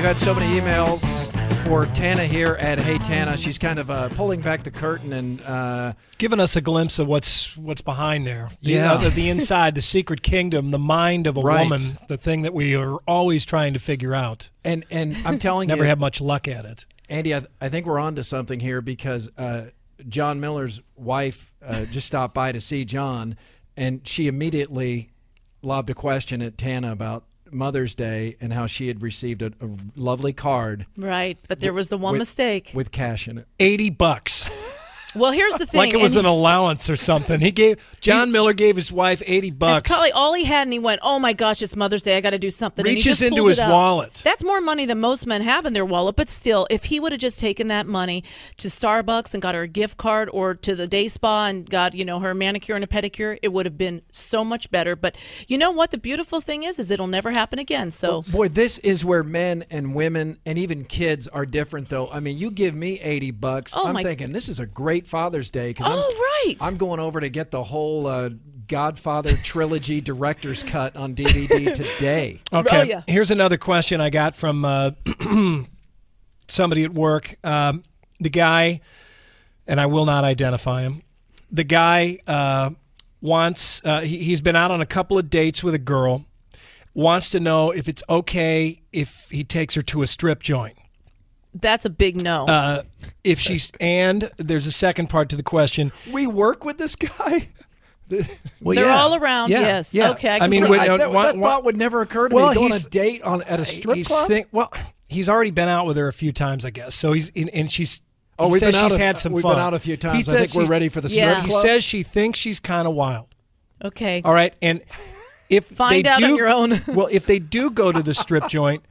We've had so many emails for Tana here at Hey Tana. She's kind of pulling back the curtain and giving us a glimpse of what's behind there. The inside, the secret kingdom, the mind of a woman, the thing that we are always trying to figure out. And I'm telling you, never have much luck at it. Andy, I think we're on to something here because John Miller's wife just stopped by to see John, and she immediately lobbed a question at Tana about Mother's Day and how she had received a lovely card. Right, but there was the one mistake. With cash in it. $80. Well, here's the thing. Like it was an allowance or something. John Miller gave his wife $80. That's probably all he had, and he went, "Oh my gosh, it's Mother's Day. I got to do something." Reaches and he just into his wallet. That's more money than most men have in their wallet. But still, if he would have just taken that money to Starbucks and got her a gift card, or to the day spa and got her a manicure and a pedicure, it would have been so much better. But you know what? The beautiful thing is it'll never happen again. So, boy, this is where men and women and even kids are different, though. I mean, you give me $80, I'm thinking this is a great Father's Day. I'm going over to get the whole Godfather trilogy director's cut on DVD today. Okay, oh, yeah. Here's another question I got from somebody at work. The guy, and I will not identify him, the guy wants, he's been out on a couple of dates with a girl, wants to know if it's okay if he takes her to a strip joint. That's a big no. And there's a second part to the question. We work with this guy? Well, they're all around, yes. Yeah. Okay, that thought would never occur to me. Go on a date at a strip club? He's already been out with her a few times, I guess. So she's had some fun. We've been out a few times. I think we're ready for the strip club. He says she thinks she's kind of wild. Okay. All right, and if find out on your own. Well, if they do go to the strip joint,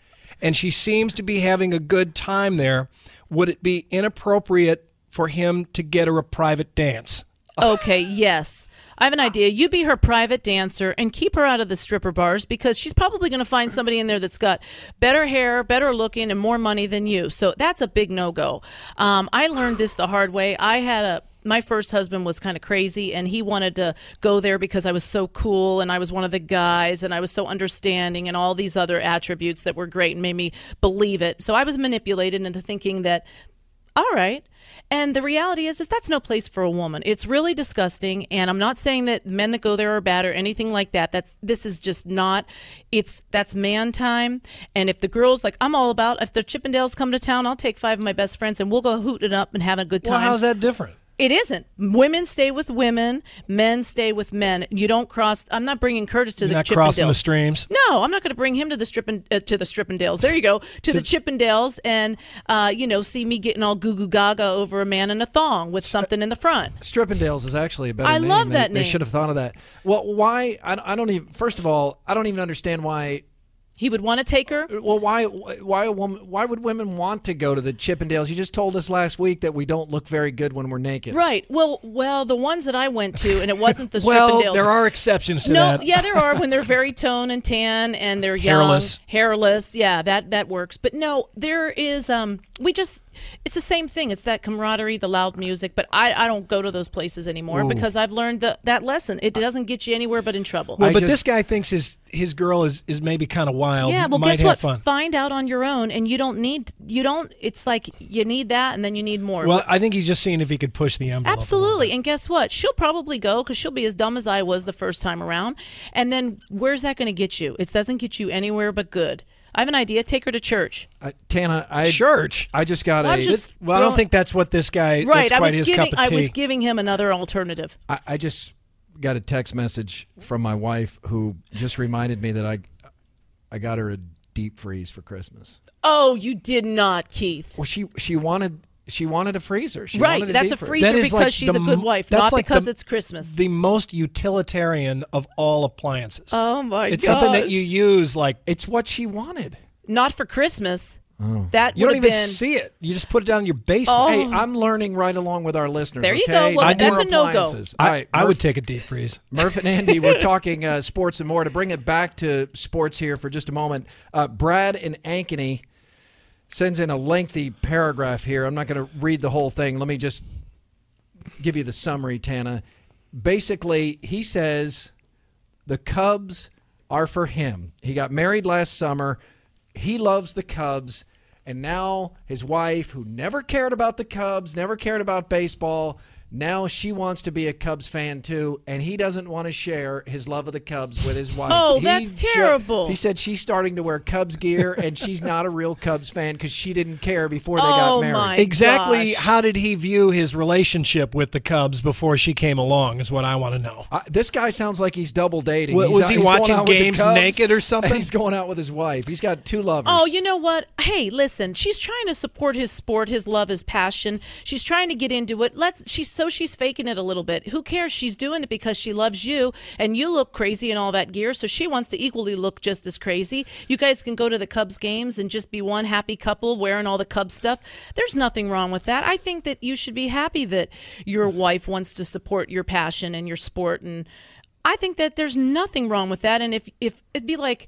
and she seems to be having a good time there, would it be inappropriate for him to get her a private dance? Okay, yes. I have an idea. You be her private dancer and keep her out of the stripper bars, because she's probably going to find somebody in there that's got better hair, better looking, and more money than you. So that's a big no-go. I learned this the hard way. My first husband was kind of crazy, and he wanted to go there because I was so cool and I was one of the guys and I was so understanding and all these other attributes that were great and made me believe it. So I was manipulated into thinking that, all right. And the reality is that's no place for a woman. It's really disgusting, and I'm not saying that men that go there are bad or anything like that. This is just not. That's man time. And if the girls, like I'm all about, if the Chippendales come to town, I'll take 5 of my best friends and we'll go hoot it up and have a good time. Well, how's that different? It isn't. Women stay with women. Men stay with men. You don't cross. I'm not bringing Curtis to the Chippendales. Not crossing the streams. No, I'm not going to bring him to the Strippendales. There you go, to the Chippendales, and see me getting all goo goo gaga over a man in a thong with something in the front. Strippendales is actually a better name. I love that name. They should have thought of that. Well, why? I don't even. First of all, I don't even understand why. He would want to take her? Well, why would women want to go to the Chippendales? You just told us last week that we don't look very good when we're naked. Right. Well, the ones that I went to, and it wasn't the Strippendales. Well, there are exceptions to that. No, yeah, there are, when they're very toned and tan and they're young. Hairless. Yeah, that works. But no, there is, it's the same thing. It's that camaraderie, the loud music. But I don't go to those places anymore because I've learned that lesson. It doesn't get you anywhere but in trouble. Well, this guy thinks his girl is maybe kind of wild. Yeah, well, might guess what? Fun. Find out on your own, and it's like you need that, and then you need more. Well, I think he's just seeing if he could push the envelope. Absolutely, and guess what? She'll probably go because she'll be as dumb as I was the first time around, and then where's that going to get you? It doesn't get you anywhere but good. I have an idea. Take her to church. Tana, church? I just got I don't think that's what this guy, right, that's quite his cup of tea. I was giving him another alternative. I just got a text message from my wife who just reminded me that I got her a deep freeze for Christmas. Oh, you did not, Keith. Well, she wanted a freezer. That's a freezer because she's a good wife, not because it's Christmas. The most utilitarian of all appliances. Oh my god! It's something that you use it's what she wanted. Not for Christmas. Oh. That you don't even see it. You just put it down in your basement. Oh. Hey, I'm learning right along with our listeners. There you go. Well, that's a no-go. I would take a deep freeze. Murph and Andy, we're talking sports and more. To bring it back to sports here for just a moment, Brad in Ankeny sends in a lengthy paragraph here. I'm not going to read the whole thing. Let me just give you the summary, Tana. Basically, he says the Cubs are for him. He got married last summer. he loves the Cubs, and now his wife, who never cared about the Cubs, never cared about baseball, now she wants to be a Cubs fan too, and he doesn't want to share his love of the Cubs with his wife. Oh, that's terrible. He said she's starting to wear Cubs gear, and she's not a real Cubs fan because she didn't care before they got married. My Exactly gosh. how did he view his relationship with the Cubs before she came along is what I want to know. This guy sounds like he's double dating. Was he he's going watching out with the games Cubs, naked or something? and he's going out with his wife. He's got 2 lovers. Oh, you know what? Hey, listen. She's trying to support his sport, his love, his passion. She's trying to get into it. She's faking it a little bit. Who cares? She's doing it because she loves you, and you look crazy in all that gear, so she wants to equally look just as crazy. You guys can go to the Cubs games and just be one happy couple wearing all the Cubs stuff. There's nothing wrong with that. I think that you should be happy that your wife wants to support your passion and your sport, and I think that there's nothing wrong with that. And if it'd be like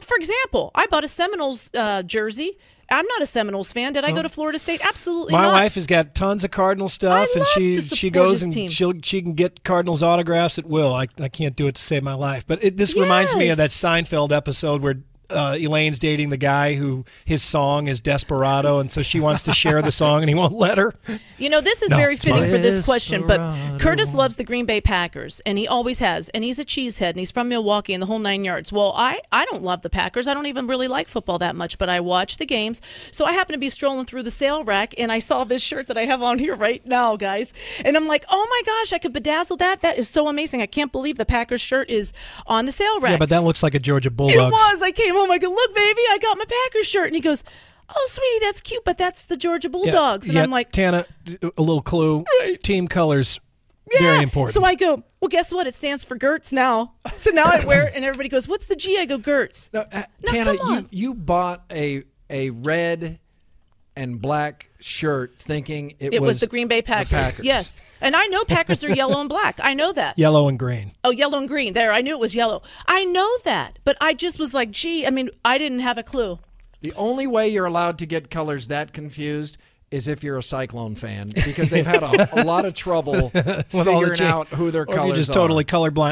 for example, I bought a Seminoles jersey. I'm not a Seminoles fan. Did I go to Florida State? Absolutely My not. wife has got tons of Cardinal stuff, I and love to she support goes his and team. she can get Cardinals autographs at will. I can't do it to save my life, but this reminds me of that Yes. Seinfeld episode where Elaine's dating the guy who his song is Desperado, and so she wants to share the song, and he won't let her. You know, this is No, very it's fitting fine. for this question, but Desperado. Curtis loves the Green Bay Packers, and he always has, and he's a cheesehead, and he's from Milwaukee and the whole 9 yards. Well, I don't love the Packers. I don't even really like football that much, but I watch the games. So I happen to be strolling through the sale rack, and I saw this shirt that I have on here right now, guys, and I'm like, oh my gosh, I could bedazzle that. That is so amazing. I can't believe the Packers shirt is on the sale rack. Yeah, but that looks like a Georgia It Bulldogs. was. I came home. I go, look, baby, I got my Packers shirt. And he goes, oh, sweetie, that's cute, but that's the Georgia Bulldogs. And I'm like, Tana, a little clue. Right. Team colors, yeah. very important. So I go, well, guess what? It stands for Goertz now. So now I wear it, and everybody goes, what's the G? I go, Goertz. No, No, Tana, come on. you bought a red and black shirt thinking It was the Green Bay Packers. Yes. And I know Packers are yellow and black. I know that. Yellow and green. Oh, yellow and green. There, I knew it was yellow. I know that. But I just was like, gee, I mean, I didn't have a clue. The only way you're allowed to get colors that confused is if you're a Cyclone fan, because they've had a lot of trouble With all the figuring out who their or if colors you're just are. totally colorblind.